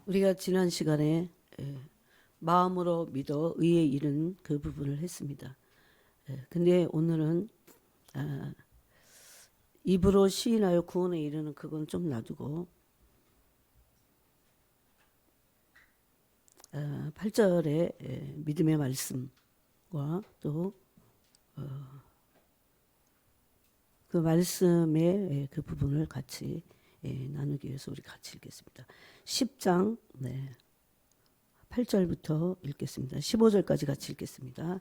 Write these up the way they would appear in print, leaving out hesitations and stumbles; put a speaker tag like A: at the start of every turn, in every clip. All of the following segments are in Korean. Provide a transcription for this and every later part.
A: 우리가 지난 시간에 마음으로 믿어 의에 이른 그 부분을 했습니다. 근데 오늘은 입으로 시인하여 구원에 이르는 그건 좀 놔두고 8절의 믿음의 말씀과 또 그 말씀의 그 부분을 같이 나누기 위해서 우리 같이 읽겠습니다. 10장 8절부터 읽겠습니다. 15절까지 같이 읽겠습니다.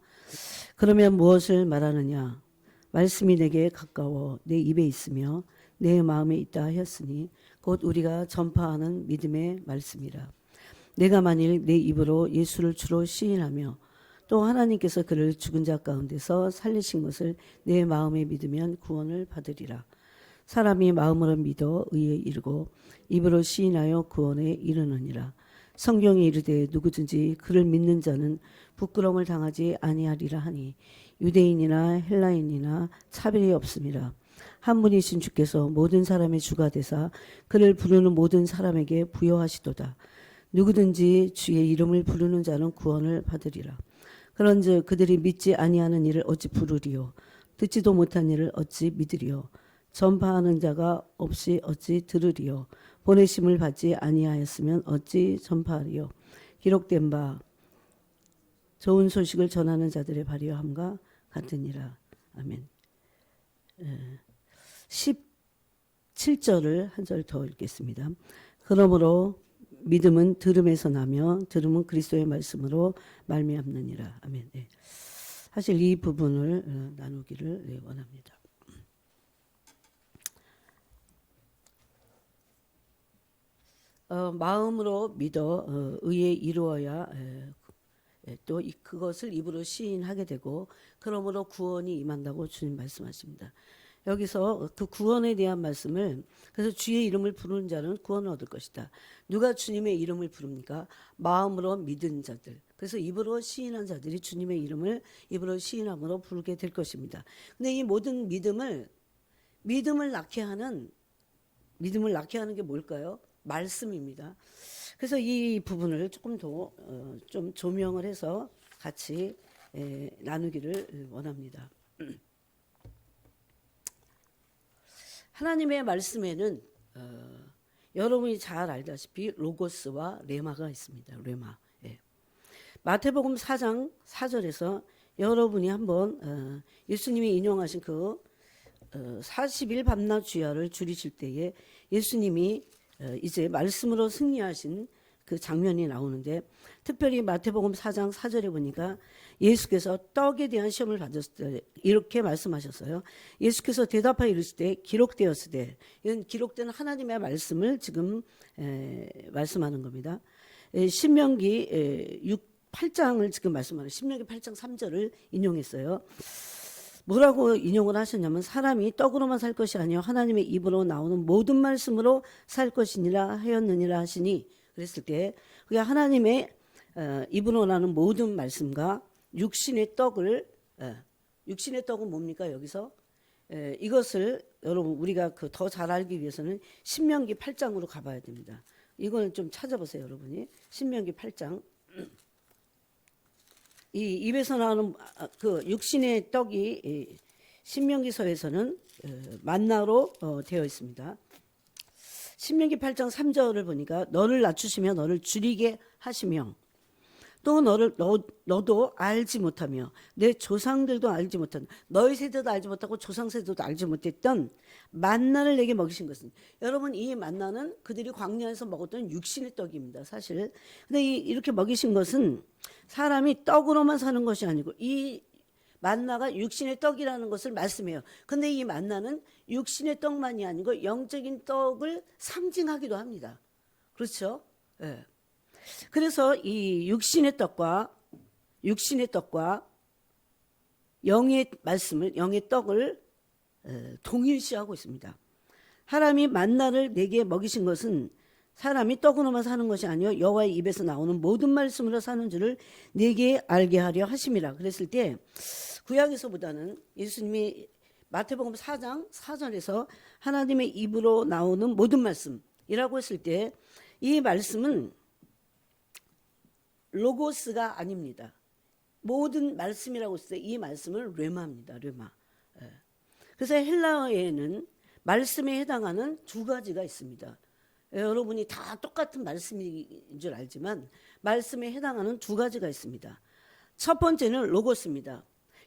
A: 그러면 무엇을 말하느냐? 말씀이 내게 가까워 내 입에 있으며 내 마음에 있다 하였으니 곧 우리가 전파하는 믿음의 말씀이라. 내가 만일 내 입으로 예수를 주로 시인하며 또 하나님께서 그를 죽은 자 가운데서 살리신 것을 내 마음에 믿으면 구원을 받으리라. 사람이 마음으로 믿어 의에 이르고 입으로 시인하여 구원에 이르느니라. 성경에 이르되 누구든지 그를 믿는 자는 부끄러움을 당하지 아니하리라 하니 유대인이나 헬라인이나 차별이 없음이라. 한 분이신 주께서 모든 사람의 주가 되사 그를 부르는 모든 사람에게 부여하시도다. 누구든지 주의 이름을 부르는 자는 구원을 받으리라. 그런즉 그들이 믿지 아니하는 일을 어찌 부르리요? 듣지도 못한 일을 어찌 믿으리요? 전파하는 자가 없이 어찌 들으리요? 보내심을 받지 아니하였으면 어찌 전파하리요? 기록된 바 좋은 소식을 전하는 자들의 발휘함과 같으니라. 아멘. 17절을 한 절 더 읽겠습니다. 그러므로 믿음은 들음에서 나며 들음은 그리스도의 말씀으로 말미암느니라. 아멘. 네. 사실 이 부분을 나누기를 원합니다. 마음으로 믿어 의에 이루어야 또 그것을 입으로 시인하게 되고 그러므로 구원이 임한다고 주님 말씀하십니다. 여기서 그 구원에 대한 말씀을 그래서 주의 이름을 부르는 자는 구원을 얻을 것이다. 누가 주님의 이름을 부릅니까? 마음으로 믿은 자들. 그래서 입으로 시인한 자들이 주님의 이름을 입으로 시인함으로 부르게 될 것입니다. 근데 이 모든 믿음을 낳게 하는 게 뭘까요? 말씀입니다. 그래서 이 부분을 조금 더 좀 조명을 해서 같이 나누기를 원합니다. 하나님의 말씀에는 여러분이 잘 알다시피 로고스와 레마가 있습니다. 레마. 예. 마태복음 4장 4절에서 여러분이 한번 예수님이 인용하신 그 40일 밤낮 주야를 줄이실 때에 예수님이 이제 말씀으로 승리하신 그 장면이 나오는데 특별히 마태복음 4장 4절에 보니까 예수께서 떡에 대한 시험을 받았을 때 이렇게 말씀하셨어요. 예수께서 대답하여 이르실 때 기록되었을 때 이건 기록된 하나님의 말씀을 지금 말씀하는 겁니다. 신명기 8장을 지금 말씀하는 신명기 8장 3절을 인용했어요. 뭐라고 인용을 하셨냐면 사람이 떡으로만 살 것이 아니요 하나님의 입으로 나오는 모든 말씀으로 살 것이니라 하였느니라 하시니 그랬을 때 그게 하나님의 입으로 나오는 모든 말씀과 육신의 떡은 뭡니까 여기서? 이것을 여러분 우리가 그 더 잘 알기 위해서는 신명기 8장으로 가봐야 됩니다. 이거는 좀 찾아보세요 여러분이. 신명기 8장. 이 입에서 나오는 그 육신의 떡이 신명기서에서는 만나로 되어 있습니다. 신명기 8장 3절을 보니까 너를 낮추시며 너를 줄이게 하시며 또 너도 알지 못하며 내 조상들도 알지 못한 너희 세대도 알지 못하고 조상 세대도 알지 못했던 만나를 내게 먹이신 것은 여러분 이 만나는 그들이 광야에서 먹었던 육신의 떡입니다. 사실 근데 이렇게 먹이신 것은 사람이 떡으로만 사는 것이 아니고 이 만나가 육신의 떡이라는 것을 말씀해요. 근데 이 만나는 육신의 떡만이 아니고 영적인 떡을 상징하기도 합니다. 그렇죠? 네. 그래서 이 육신의 떡과 영의 말씀을 영의 떡을 동일시하고 있습니다. 사람이 만나를 내게 먹이신 것은 사람이 떡으로만 사는 것이 아니요 여호와의 입에서 나오는 모든 말씀으로 사는 줄을 내게 알게 하려 하심이라. 그랬을 때 구약에서보다는 예수님이 마태복음 4장 4절에서 하나님의 입으로 나오는 모든 말씀이라고 했을 때 이 말씀은 로고스가 아닙니다. 모든 말씀이라고 했을 때 이 말씀을 뢰마입니다. 뢰마. 예. 그래서 헬라어에는 말씀에 해당하는 두 가지가 있습니다. 예, 여러분이 다 똑같은 말씀인 줄 알지만 말씀에 해당하는 두 가지가 있습니다. 첫 번째는 로고스입니다.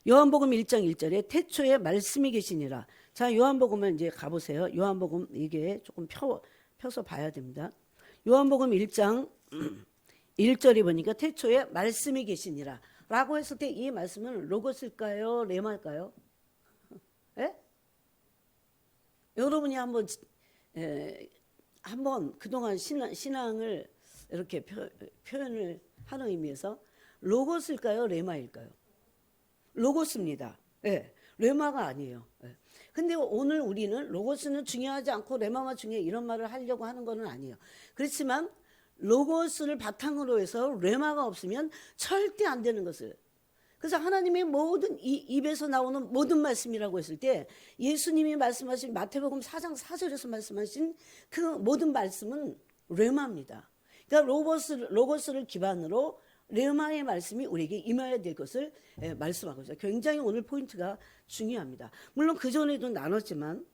A: 요한복음 1장 1절에 태초에 말씀이 계시니라. 자, 요한복음을 이제 가보세요. 요한복음 이게 조금 펴서 봐야 됩니다. 요한복음 1장 1절에 보니까 태초에 말씀이 계시니라 라고 했을 때 이 말씀은 로고스일까요? 레마일까요? 예? 여러분이 한번 그동안 신앙을 이렇게 표현을 하는 의미에서 로고스일까요? 레마일까요? 로고스입니다. 예, 레마가 아니에요. 예. 근데 오늘 우리는 로고스는 중요하지 않고 레마가 중요해 이런 말을 하려고 하는 것은 아니에요. 그렇지만 로고스를 바탕으로 해서 레마가 없으면 절대 안 되는 것을. 그래서 하나님의 모든 입에서 나오는 모든 말씀이라고 했을 때 예수님이 말씀하신 마태복음 4장 4절에서 말씀하신 그 모든 말씀은 레마입니다. 그러니까 로고스를 기반으로 레마의 말씀이 우리에게 임해야 될 것을 말씀하고 있어요. 굉장히 오늘 포인트가 중요합니다. 물론 그전에도 나눴지만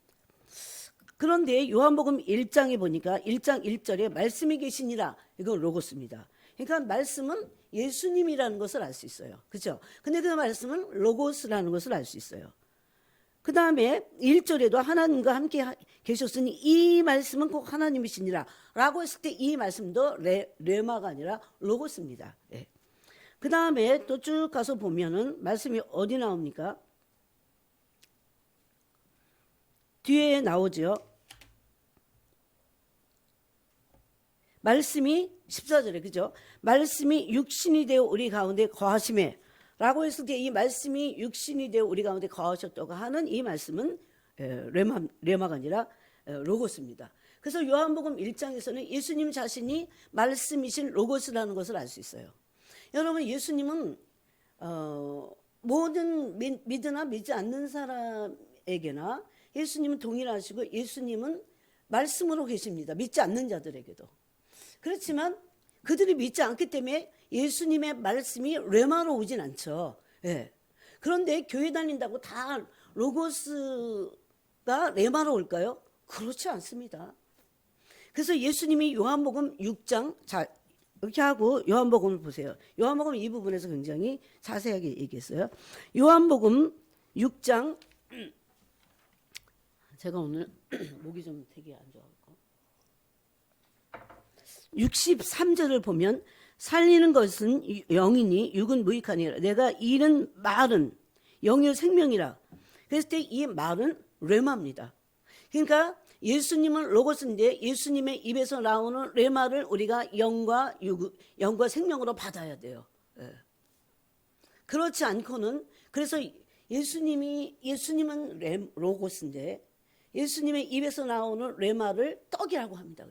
A: 그런데 요한복음 1장에 보니까 1장 1절에 말씀이 계시니라 이건 로고스입니다. 그러니까 말씀은 예수님이라는 것을 알 수 있어요. 그렇죠? 근데 그 말씀은 로고스라는 것을 알 수 있어요. 그 다음에 1절에도 하나님과 함께 계셨으니 이 말씀은 꼭 하나님이시니라 라고 했을 때 이 말씀도 레마가 아니라 로고스입니다. 예. 그 다음에 또 쭉 가서 보면은 말씀이 어디 나옵니까? 뒤에 나오죠. 말씀이 14절에 그죠? 말씀이 육신이 되어 우리 가운데 거하심에 라고 했을 때 이 말씀이 육신이 되어 우리 가운데 거하셨다고 하는 이 말씀은 레마가 아니라 로고스입니다. 그래서 요한복음 1장에서는 예수님 자신이 말씀이신 로고스라는 것을 알 수 있어요. 여러분 예수님은 모든 믿으나 믿지 않는 사람에게나 예수님은 동일하시고 예수님은 말씀으로 계십니다. 믿지 않는 자들에게도. 그렇지만 그들이 믿지 않기 때문에 예수님의 말씀이 레마로 오진 않죠. 예. 그런데 교회 다닌다고 다 로고스가 레마로 올까요? 그렇지 않습니다. 그래서 예수님이 요한복음 6장, 자, 이렇게 하고 요한복음을 보세요. 요한복음 이 부분에서 굉장히 자세하게 얘기했어요. 요한복음 6장, 제가 오늘 목이 좀 되게 안 좋아갖고 63절을 보면 살리는 것은 영이니 육은 무익하니라. 내가 이른 말은 영이요 생명이라. 그랬을 때 이 말은 레마입니다. 그러니까 예수님은 로고스인데 예수님의 입에서 나오는 레마를 우리가 영과 생명으로 받아야 돼요. 예. 그렇지 않고는 그래서 예수님은 로고스인데 예수님의 입에서 나오는 레마를 떡이라고 합니다.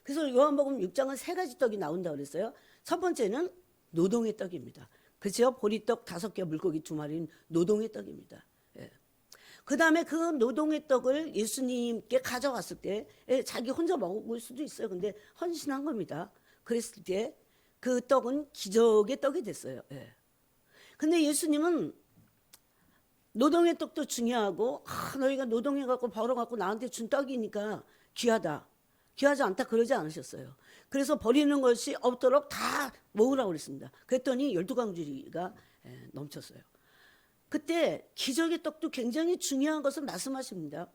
A: 그래서 요한복음 6장은 세 가지 떡이 나온다고 그랬어요. 첫 번째는 노동의 떡입니다. 그렇죠? 보리떡 5개, 물고기 2마리는 노동의 떡입니다. 예. 그 다음에 그 노동의 떡을 예수님께 가져왔을 때 자기 혼자 먹을 수도 있어요. 근데 헌신한 겁니다. 그랬을 때 그 떡은 기적의 떡이 됐어요. 예. 근데 예수님은 노동의 떡도 중요하고 너희가 노동해갖고 벌어갖고 나한테 준 떡이니까 귀하다. 귀하지 않다 그러지 않으셨어요. 그래서 버리는 것이 없도록 다 모으라고 그랬습니다. 그랬더니 12강주리가 넘쳤어요. 그때 기적의 떡도 굉장히 중요한 것을 말씀하십니다.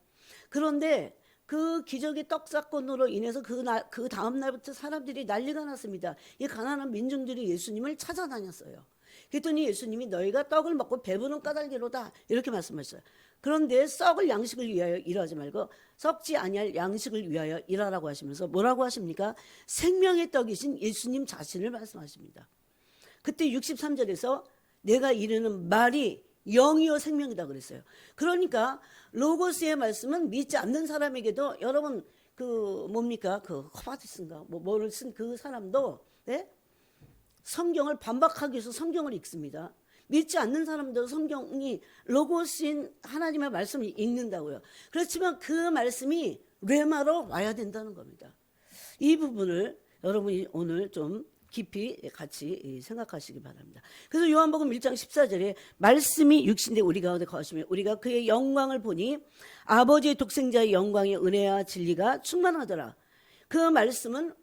A: 그런데 그 기적의 떡 사건으로 인해서 그 다음 날부터 사람들이 난리가 났습니다. 이 가난한 민중들이 예수님을 찾아다녔어요. 그랬더니 예수님이 너희가 떡을 먹고 배부른 까닭이로다 이렇게 말씀하셨어요. 그런데 썩을 양식을 위하여 일하지 말고 썩지 아니할 양식을 위하여 일하라고 하시면서 뭐라고 하십니까? 생명의 떡이신 예수님 자신을 말씀하십니다. 그때 63절에서 내가 이르는 말이 영이요 생명이다 그랬어요. 그러니까 로고스의 말씀은 믿지 않는 사람에게도 여러분 그 뭡니까? 그 허바디스인가 뭐를 쓴 그 사람도 네? 성경을 반박하기 위해서 성경을 읽습니다. 믿지 않는 사람도 성경이 로고스인 하나님의 말씀을 읽는다고요. 그렇지만 그 말씀이 레마로 와야 된다는 겁니다. 이 부분을 여러분이 오늘 좀 깊이 같이 생각하시기 바랍니다. 그래서 요한복음 1장 14절에 말씀이 육신대 우리 가운데 거하시며 우리가 그의 영광을 보니 아버지의 독생자의 영광의 은혜와 진리가 충만하더라. 그 말씀은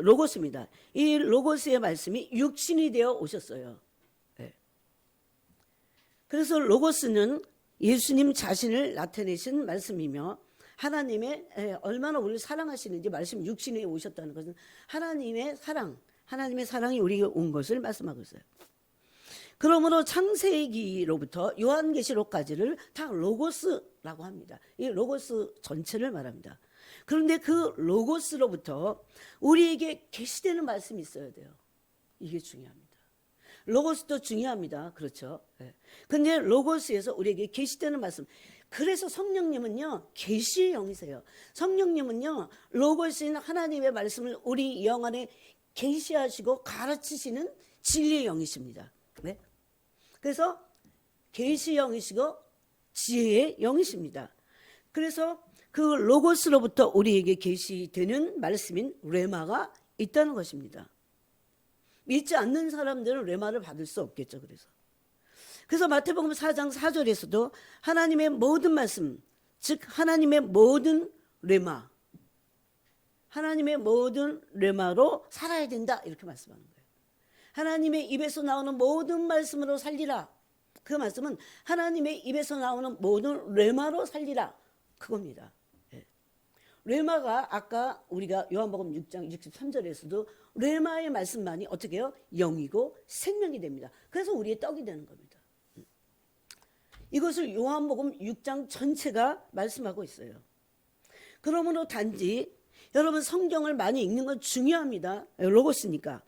A: 로고스입니다. 이 로고스의 말씀이 육신이 되어 오셨어요. 그래서 로고스는 예수님 자신을 나타내신 말씀이며 하나님의 얼마나 우리를 사랑하시는지 말씀 육신에 오셨다는 것은 하나님의 사랑이 우리에게 온 것을 말씀하고 있어요. 그러므로 창세기로부터 요한계시록까지를 다 로고스라고 합니다. 이 로고스 전체를 말합니다. 그런데 그 로고스로부터 우리에게 계시되는 말씀이 있어야 돼요. 이게 중요합니다. 로고스도 중요합니다. 그렇죠. 그런데 로고스에서 우리에게 계시되는 말씀. 그래서 성령님은요 계시의 영이세요. 성령님은요 로고스인 하나님의 말씀을 우리 영 안에 계시하시고 가르치시는 진리의 영이십니다. 네? 그래서 계시의 영이시고 지혜의 영이십니다. 그래서 그 로고스로부터 우리에게 계시되는 말씀인 레마가 있다는 것입니다. 믿지 않는 사람들은 레마를 받을 수 없겠죠. 그래서 마태복음 4장 4절에서도 하나님의 모든 말씀, 즉 하나님의 모든 레마, 하나님의 모든 레마로 살아야 된다 이렇게 말씀하는 거예요. 하나님의 입에서 나오는 모든 말씀으로 살리라. 그 말씀은 하나님의 입에서 나오는 모든 레마로 살리라. 그겁니다. 레마가 아까 우리가 요한복음 6장 63절에서도 레마의 말씀만이 어떻게 해요? 영이고 생명이 됩니다. 그래서 우리의 떡이 되는 겁니다. 이것을 요한복음 6장 전체가 말씀하고 있어요. 그러므로 단지 여러분 성경을 많이 읽는 건 중요합니다. 로고스니까.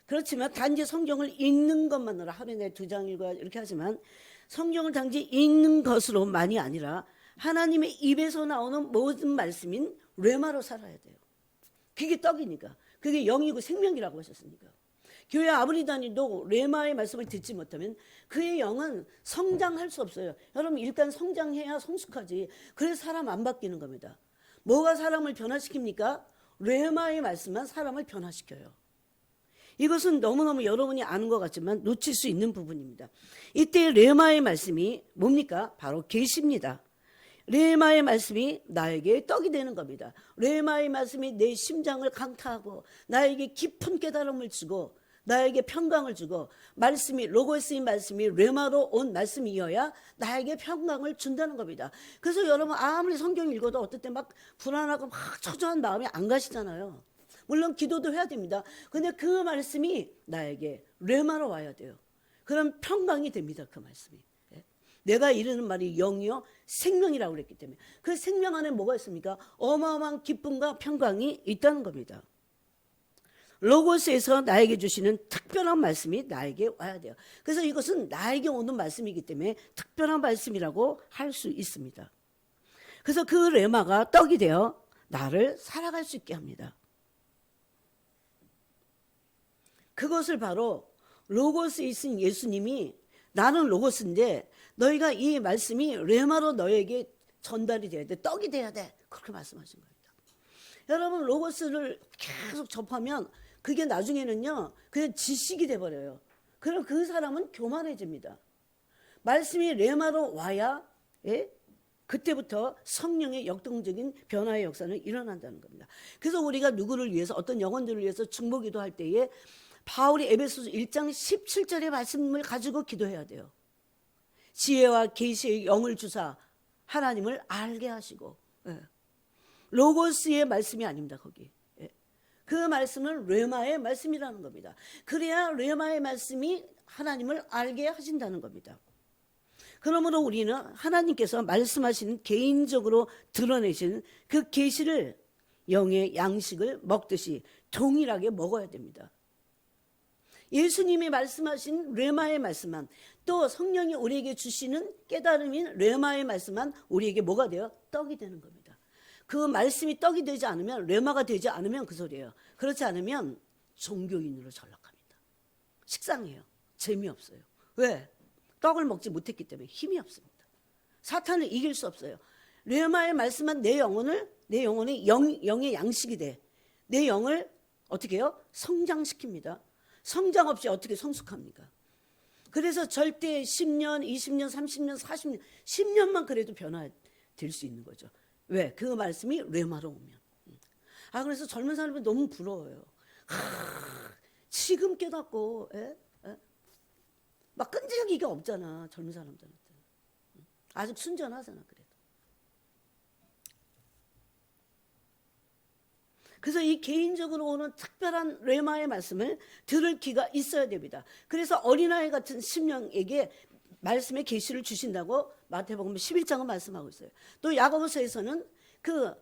A: 그렇지만 단지 성경을 읽는 것만으로 하루에 내 2장 읽어야 이렇게 하지만 성경을 단지 읽는 것으로만이 아니라 하나님의 입에서 나오는 모든 말씀인 레마로 살아야 돼요. 그게 떡이니까. 그게 영이고 생명이라고 하셨으니까. 교회 아무리 다니도 레마의 말씀을 듣지 못하면 그의 영은 성장할 수 없어요. 여러분 일단 성장해야 성숙하지. 그래서 사람 안 바뀌는 겁니다. 뭐가 사람을 변화시킵니까? 레마의 말씀만 사람을 변화시켜요. 이것은 너무너무 여러분이 아는 것 같지만 놓칠 수 있는 부분입니다. 이때 레마의 말씀이 뭡니까? 바로 계시입니다. 레마의 말씀이 나에게 떡이 되는 겁니다. 레마의 말씀이 내 심장을 강타하고 나에게 깊은 깨달음을 주고 나에게 평강을 주고 말씀이 로고스인 말씀이 레마로 온 말씀이어야 나에게 평강을 준다는 겁니다. 그래서 여러분 아무리 성경 읽어도 어떨 때 막 불안하고 막 초조한 마음이 안 가시잖아요. 물론 기도도 해야 됩니다. 근데 그 말씀이 나에게 레마로 와야 돼요. 그럼 평강이 됩니다. 그 말씀이. 내가 이르는 말이 영이요 생명이라고 그랬기 때문에 그 생명 안에 뭐가 있습니까? 어마어마한 기쁨과 평강이 있다는 겁니다. 로고스에서 나에게 주시는 특별한 말씀이 나에게 와야 돼요. 그래서 이것은 나에게 오는 말씀이기 때문에 특별한 말씀이라고 할 수 있습니다. 그래서 그 레마가 떡이 되어 나를 살아갈 수 있게 합니다. 그것을 바로 로고스에 있은 예수님이 나는 로고스인데 너희가 이 말씀이 레마로 너에게 전달이 돼야 돼. 떡이 돼야 돼. 그렇게 말씀하신 겁니다. 여러분 로고스를 계속 접하면 그게 나중에는요. 그냥 지식이 돼버려요. 그럼 그 사람은 교만해집니다. 말씀이 레마로 와야 그때부터 성령의 역동적인 변화의 역사는 일어난다는 겁니다. 그래서 우리가 누구를 위해서 어떤 영혼들을 위해서 중보기도 할 때에 바울이 에베소서 1장 17절의 말씀을 가지고 기도해야 돼요. 지혜와 계시의 영을 주사 하나님을 알게 하시고 로고스의 말씀이 아닙니다. 거기 그 말씀은 레마의 말씀이라는 겁니다. 그래야 레마의 말씀이 하나님을 알게 하신다는 겁니다. 그러므로 우리는 하나님께서 말씀하시는 개인적으로 드러내시는 그 계시를 영의 양식을 먹듯이 동일하게 먹어야 됩니다. 예수님이 말씀하신 레마의 말씀만 또 성령이 우리에게 주시는 깨달음인 레마의 말씀만 우리에게 뭐가 돼요? 떡이 되는 겁니다. 그 말씀이 떡이 되지 않으면 레마가 되지 않으면 그 소리예요. 그렇지 않으면 종교인으로 전락합니다. 식상해요. 재미없어요. 왜? 떡을 먹지 못했기 때문에 힘이 없습니다. 사탄을 이길 수 없어요. 레마의 말씀만 내 영혼의 영의 양식이 돼. 내 영을 어떻게 해요? 성장시킵니다. 성장 없이 어떻게 성숙합니까? 그래서 절대 10년, 20년, 30년, 40년, 10년만 그래도 변화될 수 있는 거죠. 왜? 그 말씀이 레마로 오면. 그래서 젊은 사람이 너무 부러워요. 지금 깨닫고, 막 끈질기가 없잖아, 젊은 사람들한테. 아직 순전하잖아, 그래도. 그래서 이 개인적으로 오는 특별한 레마의 말씀을 들을 기가 있어야 됩니다. 그래서 어린아이 같은 심령에게 말씀의 계시를 주신다고 마태복음 11장은 말씀하고 있어요. 또 야고보서에서는 그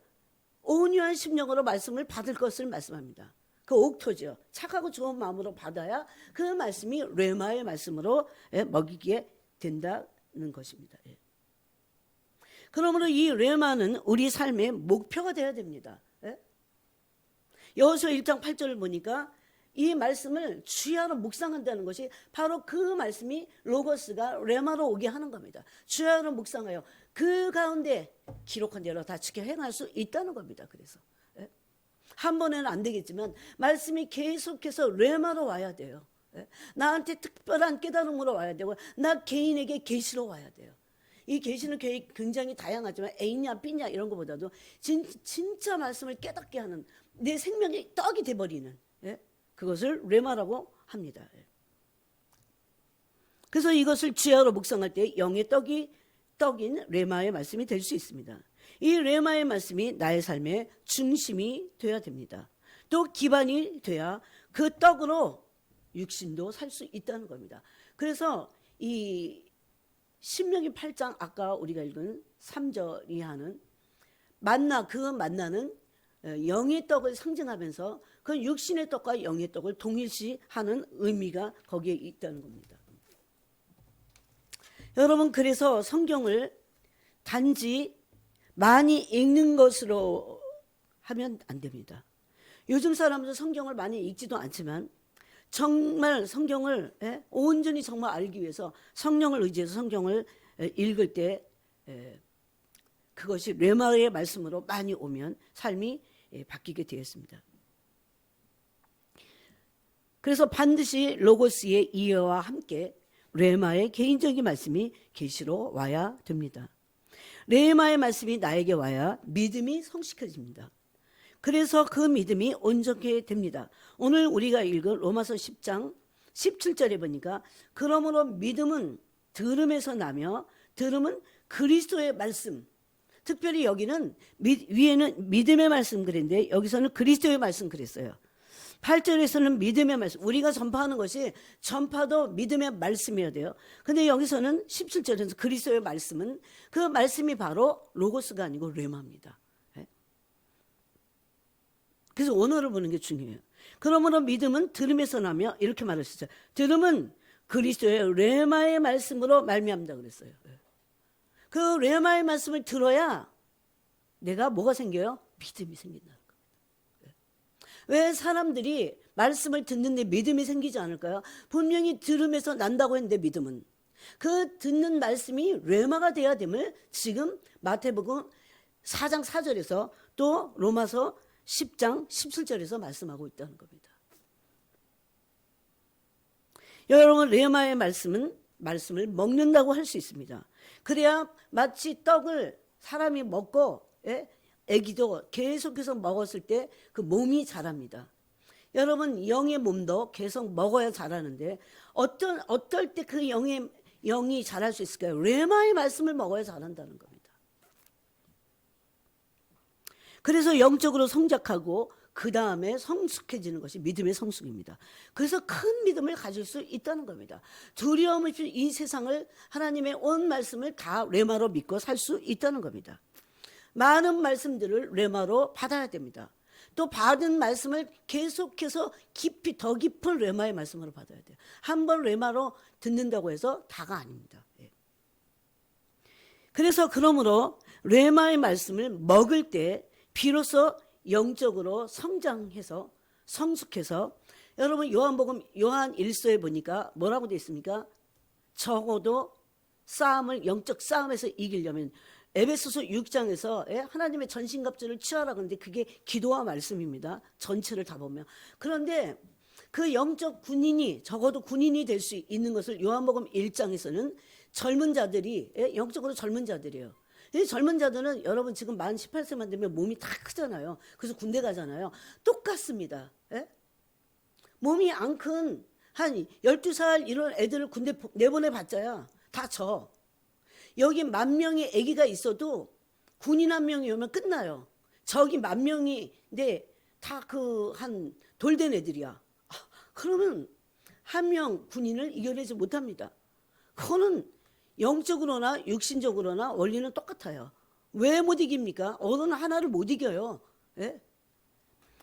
A: 온유한 심령으로 말씀을 받을 것을 말씀합니다. 그 옥토죠. 착하고 좋은 마음으로 받아야 그 말씀이 레마의 말씀으로 먹이게 된다는 것입니다. 그러므로 이 레마는 우리 삶의 목표가 되어야 됩니다. 여호수아 1장 8절을 보니까 이 말씀을 주야로 묵상한다는 것이 바로 그 말씀이 로고스가 레마로 오게 하는 겁니다. 주야로 묵상하여 그 가운데 기록한 대로 다 지켜 행할 수 있다는 겁니다. 그래서 한 번에는 안 되겠지만 말씀이 계속해서 레마로 와야 돼요. 나한테 특별한 깨달음으로 와야 되고 나 개인에게 계시로 와야 돼요. 이 계시는 굉장히 다양하지만 A냐 B냐 이런 것보다도 진짜 말씀을 깨닫게 하는 내 생명의 떡이 돼버리는 그것을 레마라고 합니다. 그래서 이것을 주야로 묵상할 때 영의 떡인 레마의 말씀이 될 수 있습니다. 이 레마의 말씀이 나의 삶의 중심이 되어야 됩니다. 또 기반이 돼야 그 떡으로 육신도 살 수 있다는 겁니다. 그래서 이 신명기 8장 아까 우리가 읽은 3절이 하는 그 만나는 영의 떡을 상징하면서 그 육신의 떡과 영의 떡을 동일시하는 의미가 거기에 있다는 겁니다. 여러분, 그래서 성경을 단지 많이 읽는 것으로 하면 안 됩니다. 요즘 사람들은 성경을 많이 읽지도 않지만 정말 성경을 온전히 정말 알기 위해서 성령을 의지해서 성경을 읽을 때 그것이 레마의 말씀으로 많이 오면 삶이 바뀌게 되었습니다. 그래서 반드시 로고스의 이해와 함께 레마의 개인적인 말씀이 계시로 와야 됩니다. 레마의 말씀이 나에게 와야 믿음이 성숙해집니다. 그래서 그 믿음이 온전하게 됩니다. 오늘 우리가 읽은 로마서 10장 17절에 보니까 그러므로 믿음은 들음에서 나며 들음은 그리스도의 말씀. 특별히 여기는 위에는 믿음의 말씀 그랬는데 여기서는 그리스도의 말씀 그랬어요. 8절에서는 믿음의 말씀. 우리가 전파하는 것이 전파도 믿음의 말씀이어야 돼요. 근데 여기서는 17절에서 그리스도의 말씀은 그 말씀이 바로 로고스가 아니고 레마입니다. 그래서 원어를 보는 게 중요해요. 그러므로 믿음은 들음에서 나며 이렇게 말하셨어요. 들음은 그리스도의 레마의 말씀으로 말미암다 그랬어요. 그 레마의 말씀을 들어야 내가 뭐가 생겨요? 믿음이 생긴다는 겁니다. 왜 사람들이 말씀을 듣는데 믿음이 생기지 않을까요? 분명히 들음에서 난다고 했는데 믿음은 그 듣는 말씀이 레마가 돼야 됨을 지금 마태복음 4장 4절에서 또 로마서 10장 17절에서 말씀하고 있다는 겁니다. 여러분, 레마의 말씀을 먹는다고 할 수 있습니다. 그래야 마치 떡을 사람이 먹고 아기도 계속해서 먹었을 때 그 몸이 자랍니다. 여러분, 영의 몸도 계속 먹어야 자라는데 어떨 때 그 영이 자랄 수 있을까요? 레마의 말씀을 먹어야 자란다는 겁니다. 그래서 영적으로 성장하고 그 다음에 성숙해지는 것이 믿음의 성숙입니다. 그래서 큰 믿음을 가질 수 있다는 겁니다. 두려움 없이 이 세상을 하나님의 온 말씀을 다 레마로 믿고 살 수 있다는 겁니다. 많은 말씀들을 레마로 받아야 됩니다. 또 받은 말씀을 계속해서 깊이 더 깊은 레마의 말씀으로 받아야 돼요. 한 번 레마로 듣는다고 해서 다가 아닙니다. 그래서 그러므로 레마의 말씀을 먹을 때 비로소 영적으로 성장해서 성숙해서 여러분 요한 1서에 보니까 뭐라고 되어 있습니까? 적어도 영적 싸움에서 이기려면 에베소서 6장에서 하나님의 전신갑주를 취하라 그러는데 그게 기도와 말씀입니다. 전체를 다 보면. 그런데 그 영적 군인이 적어도 군인이 될 수 있는 것을 요한복음 1장에서는 젊은 자들이 영적으로 젊은 자들이에요. 이 젊은 자들은 여러분 지금 만 18세만 되면 몸이 다 크잖아요. 그래서 군대 가잖아요. 똑같습니다. 몸이 안 큰 한 12살 이런 애들을 군대 내보내봤자야 다 져. 여기 10,000명의 아기가 있어도 군인 한 명이 오면 끝나요. 저기 10,000명인데 다 그 한 돌된 애들이야. 그러면 한 명 군인을 이겨내지 못합니다. 그거는 영적으로나 육신적으로나 원리는 똑같아요. 왜 못 이깁니까? 어느 하나를 못 이겨요.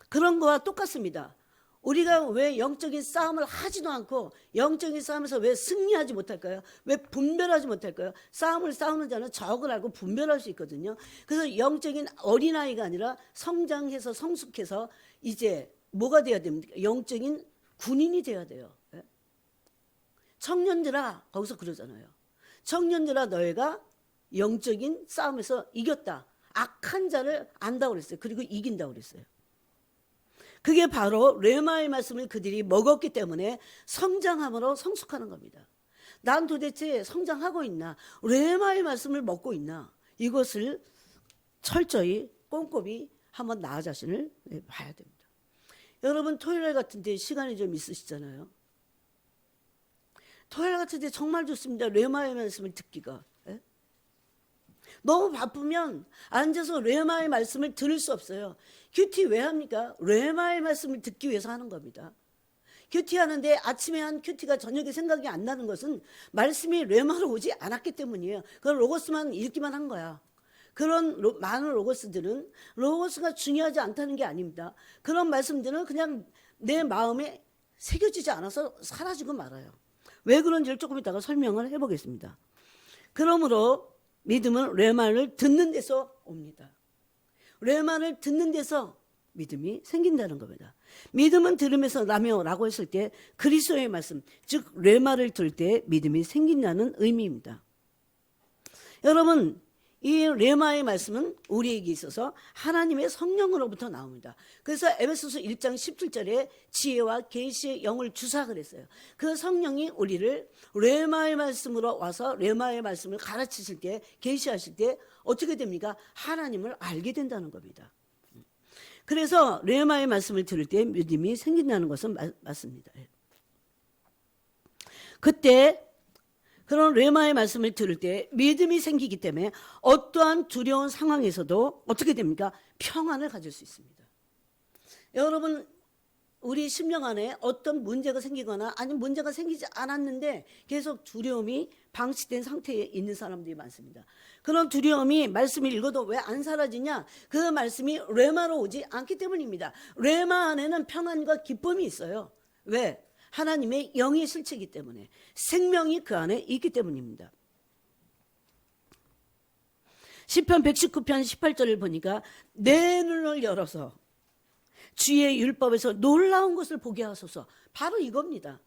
A: 그런 거와 똑같습니다. 우리가 왜 영적인 싸움을 하지도 않고 영적인 싸움에서 왜 승리하지 못할까요? 왜 분별하지 못할까요? 싸움을 싸우는 자는 적을 알고 분별할 수 있거든요. 그래서 영적인 어린아이가 아니라 성장해서 성숙해서 이제 뭐가 돼야 됩니까? 영적인 군인이 돼야 돼요. 청년들아, 거기서 그러잖아요. 청년들아, 너희가 영적인 싸움에서 이겼다. 악한 자를 안다고 그랬어요. 그리고 이긴다고 그랬어요. 그게 바로 레마의 말씀을 그들이 먹었기 때문에 성장함으로 성숙하는 겁니다. 난 도대체 성장하고 있나? 레마의 말씀을 먹고 있나? 이것을 철저히 꼼꼼히 한번 나 자신을 봐야 됩니다. 여러분 토요일 같은 데 시간이 좀 있으시잖아요. 토요일 같은 데 정말 좋습니다. 레마의 말씀을 듣기가. 너무 바쁘면 앉아서 레마의 말씀을 들을 수 없어요. 큐티 왜 합니까? 레마의 말씀을 듣기 위해서 하는 겁니다. 큐티 하는데 아침에 한 큐티가 저녁에 생각이 안 나는 것은 말씀이 레마로 오지 않았기 때문이에요. 그건 로고스만 읽기만 한 거야. 그런 많은 로고스들은 로고스가 중요하지 않다는 게 아닙니다. 그런 말씀들은 그냥 내 마음에 새겨지지 않아서 사라지고 말아요. 왜 그런지를 조금 이따가 설명을 해보겠습니다. 그러므로 믿음은 레마를 듣는 데서 옵니다. 레마를 듣는 데서 믿음이 생긴다는 겁니다. 믿음은 들음에서 나며라고 했을 때 그리스도의 말씀, 즉 레마를 들을 때 믿음이 생긴다는 의미입니다. 여러분, 이 레마의 말씀은 우리에게 있어서 하나님의 성령으로부터 나옵니다. 그래서 에베소서 1장 17절에 지혜와 계시의 영을 주사 그랬어요. 그 성령이 우리를 레마의 말씀으로 와서 레마의 말씀을 가르치실 때, 계시하실 때 어떻게 됩니까? 하나님을 알게 된다는 겁니다. 그래서 레마의 말씀을 들을 때 믿음이 생긴다는 것은 맞습니다. 그때 그런 레마의 말씀을 들을 때 믿음이 생기기 때문에 어떠한 두려운 상황에서도 어떻게 됩니까? 평안을 가질 수 있습니다. 여러분, 우리 심령 안에 어떤 문제가 생기거나 아니면 문제가 생기지 않았는데 계속 두려움이 방치된 상태에 있는 사람들이 많습니다. 그런 두려움이 말씀을 읽어도 왜 안 사라지냐? 그 말씀이 레마로 오지 않기 때문입니다. 레마 안에는 평안과 기쁨이 있어요. 왜? 하나님의 영의 실체이기 때문에, 생명이 그 안에 있기 때문입니다. 시편 119편 18절을 보니까 내 눈을 열어서 주의 율법에서 놀라운 것을 보게 하소서. 바로 이겁니다.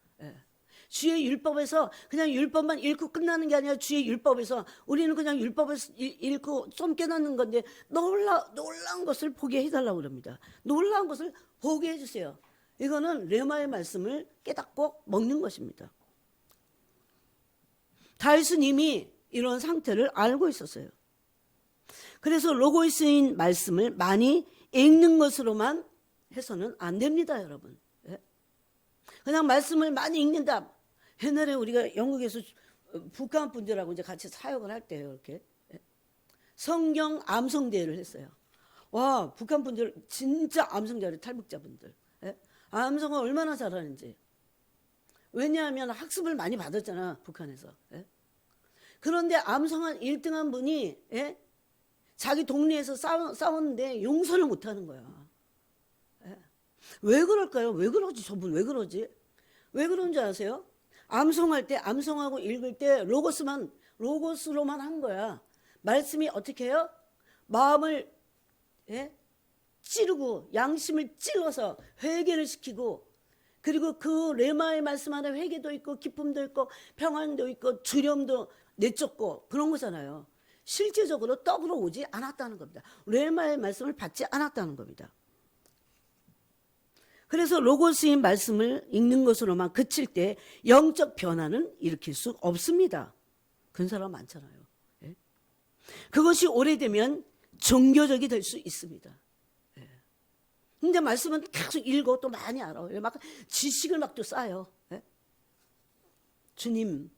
A: 주의 율법에서 그냥 율법만 읽고 끝나는 게 아니라 주의 율법에서 우리는 그냥 율법을 읽고 좀 깨닫는 건데 놀라운 것을 보게 해달라고 그럽니다. 놀라운 것을 보게 해주세요. 이거는 레마의 말씀을 깨닫고 먹는 것입니다. 다윗은 이미 이런 상태를 알고 있었어요. 그래서 로고스인 말씀을 많이 읽는 것으로만 해서는 안 됩니다, 여러분. 그냥 말씀을 많이 읽는다. 옛날에 우리가 영국에서 북한 분들하고 이제 같이 사역을 할 때요, 이렇게 성경 암송대회를 했어요. 와, 북한 분들 진짜 암송 잘해, 탈북자분들. 암송을 얼마나 잘하는지. 왜냐하면 학습을 많이 받았잖아, 북한에서. 그런데 암송한 1등한 분이 자기 동네에서 싸웠는데 용서를 못하는 거야. 왜 그럴까요? 왜 그러지? 저분 왜 그러지? 왜 그런지 아세요? 암송할 때, 암송하고 읽을 때 로고스로만 한 거야. 말씀이 어떻게 해요? 마음을 찌르고 양심을 찔러서 회개를 시키고, 그리고 그 레마의 말씀 안에 회개도 있고 기쁨도 있고 평안도 있고 두려움도 내쫓고 그런 거잖아요. 실제적으로 떡으로 오지 않았다는 겁니다. 레마의 말씀을 받지 않았다는 겁니다. 그래서 로고스인 말씀을 읽는 것으로만 그칠 때 영적 변화는 일으킬 수 없습니다. 그런 사람 많잖아요. 예? 그것이 오래되면 종교적이 될 수 있습니다. 예. 근데 말씀은 계속 읽고 또 많이 알아요. 막 지식을 막 또 쌓아요. 예? 주님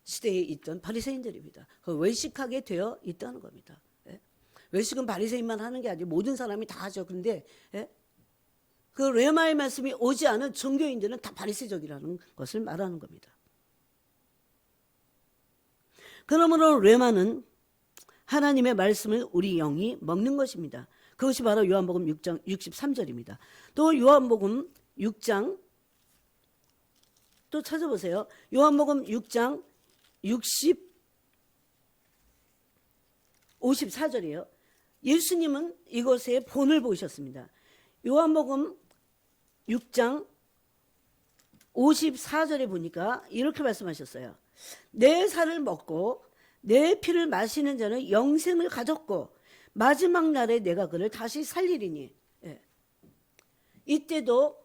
A: 시대에 있던 바리새인들입니다. 외식하게 되어 있다는 겁니다. 예? 외식은 바리새인만 하는 게 아니고 모든 사람이 다 하죠. 그런데 예? 그 레마의 말씀이 오지 않은 종교인들은 다 바리새적이라는 것을 말하는 겁니다. 그러므로 레마는 하나님의 말씀을 우리 영이 먹는 것입니다. 그것이 바로 요한복음 6장 63절입니다. 또 요한복음 6장 또 찾아보세요. 요한복음 6장 54절이에요. 예수님은 이것에 본을 보셨습니다. 요한복음 6장 54절에 보니까 이렇게 말씀하셨어요. 내 살을 먹고 내 피를 마시는 자는 영생을 가졌고 마지막 날에 내가 그를 다시 살리리니. 예. 이때도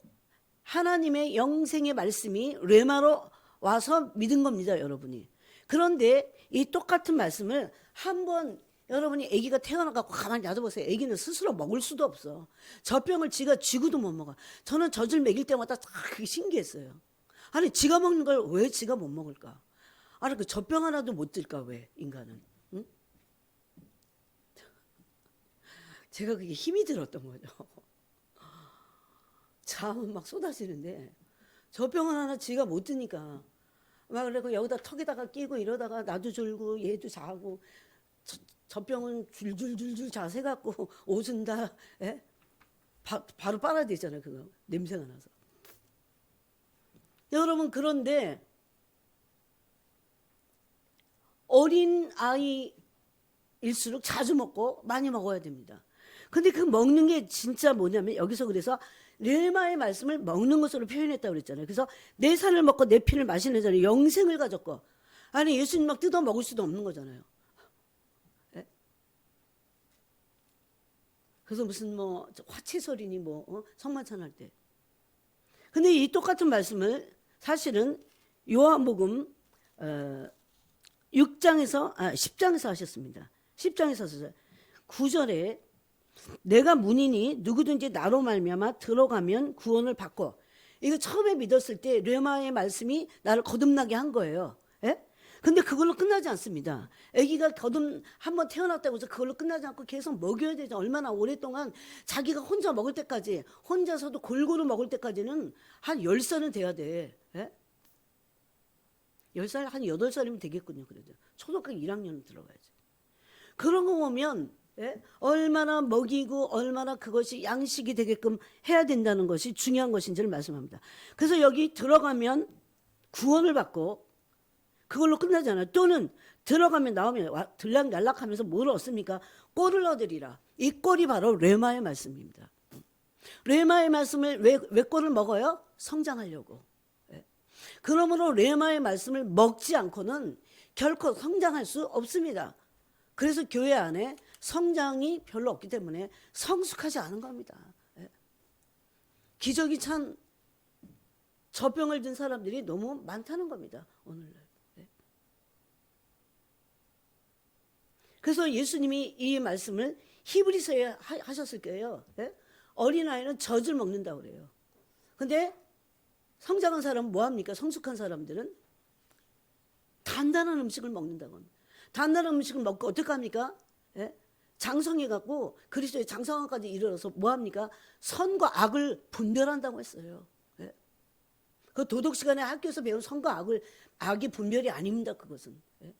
A: 하나님의 영생의 말씀이 레마로 와서 믿은 겁니다, 여러분이. 그런데 이 똑같은 말씀을 한번 여러분이 아기가 태어나갖고 가만히 놔둬보세요. 아기는 스스로 먹을 수도 없어. 젖병을 지가 쥐고도 못 먹어. 저는 젖을 먹일 때마다 그게 신기했어요. 아니 지가 먹는 걸 왜 지가 못 먹을까? 아니 그 젖병 하나도 못 들까 왜 인간은? 응? 제가 그게 힘이 들었던 거죠. 잠은 막 쏟아지는데 젖병 하나 지가 못 드니까 막 그래고 여기다 턱에다가 끼고 이러다가 나도 졸고 얘도 자고 젖병은 줄줄줄줄 자세갖고 옷은 다 예? 바로 빨아야 되잖아요. 그거 냄새가 나서. 여러분 그런데 어린 아이일수록 자주 먹고 많이 먹어야 됩니다. 근데 그 먹는 게 진짜 뭐냐면 여기서 그래서 레마의 말씀을 먹는 것으로 표현했다고 그랬잖아요. 그래서 내 살을 먹고 내 피를 마시는 자는 영생을 가졌고 아니 예수님 막 뜯어 먹을 수도 없는 거잖아요. 예? 그래서 무슨 뭐 화채설이니 뭐 성만찬 할 때. 근데 이 똑같은 말씀을 사실은 요한복음 10장에서 하셨습니다. 10장에서 하셨어요. 9절에 내가 문이니 누구든지 나로 말미암아 들어가면 구원을 받고 이거 처음에 믿었을 때 레마의 말씀이 나를 거듭나게 한 거예요. 예? 근데 그걸로 끝나지 않습니다. 아기가 한번 태어났다고 해서 그걸로 끝나지 않고 계속 먹여야 되죠. 얼마나 오랫동안 자기가 혼자 먹을 때까지 혼자서도 골고루 먹을 때까지는 한 10살은 돼야 돼. 예? 10살 한 8살이면 되겠군요. 그래도 초등학교 1학년 들어가야지. 그런 거 보면 예? 얼마나 먹이고 얼마나 그것이 양식이 되게끔 해야 된다는 것이 중요한 것인지를 말씀합니다. 그래서 여기 들어가면 구원을 받고 그걸로 끝나잖아요. 또는 들어가면 나오면 들락날락하면서 뭘 얻습니까? 꼴을 얻으리라. 이 꼴이 바로 레마의 말씀입니다. 레마의 말씀을 왜 꼴을 먹어요? 성장하려고. 예. 그러므로 레마의 말씀을 먹지 않고는 결코 성장할 수 없습니다. 그래서 교회 안에 성장이 별로 없기 때문에 성숙하지 않은 겁니다. 예. 기저귀 찬 젖병을 든 사람들이 너무 많다는 겁니다. 오늘날. 예. 그래서 예수님이 이 말씀을 히브리서에 하셨을 거예요. 예? 어린아이는 젖을 먹는다고 그래요. 근데 성장한 사람은 뭐합니까? 성숙한 사람들은 단단한 음식을 먹는다고 합니다. 단단한 음식을 먹고 어떻게 합니까? 예? 장성해갖고 그리스도의 장성함까지 이르러서 뭐합니까? 선과 악을 분별한다고 했어요. 예? 그 도덕 시간에 학교에서 배운 선과 악이 분별이 아닙니다. 그것은. 예?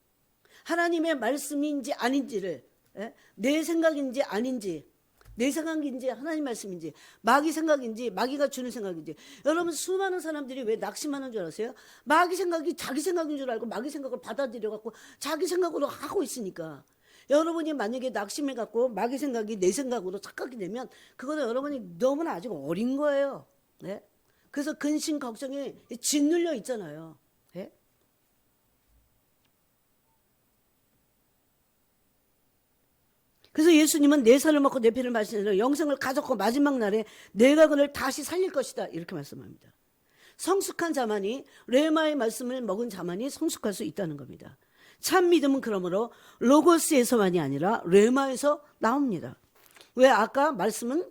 A: 하나님의 말씀인지 아닌지를 예? 내 생각인지 아닌지 내 생각인지 하나님 말씀인지 마귀 생각인지 마귀가 주는 생각인지 여러분 수많은 사람들이 왜 낙심하는 줄 아세요? 마귀 생각이 자기 생각인 줄 알고 마귀 생각을 받아들여갖고 자기 생각으로 하고 있으니까 여러분이 만약에 낙심해갖고 마귀 생각이 내 생각으로 착각이 되면 그거는 여러분이 너무나 아직 어린 거예요. 네? 그래서 근심 걱정이 짓눌려 있잖아요. 네? 그래서 예수님은 내 살을 먹고 내 피를 마시는 자는 영생을 가졌고 마지막 날에 내가 그를 다시 살릴 것이다, 이렇게 말씀합니다. 성숙한 자만이, 레마의 말씀을 먹은 자만이 성숙할 수 있다는 겁니다. 참 믿음은 그러므로 로고스에서만이 아니라 레마에서 나옵니다. 왜? 아까 말씀은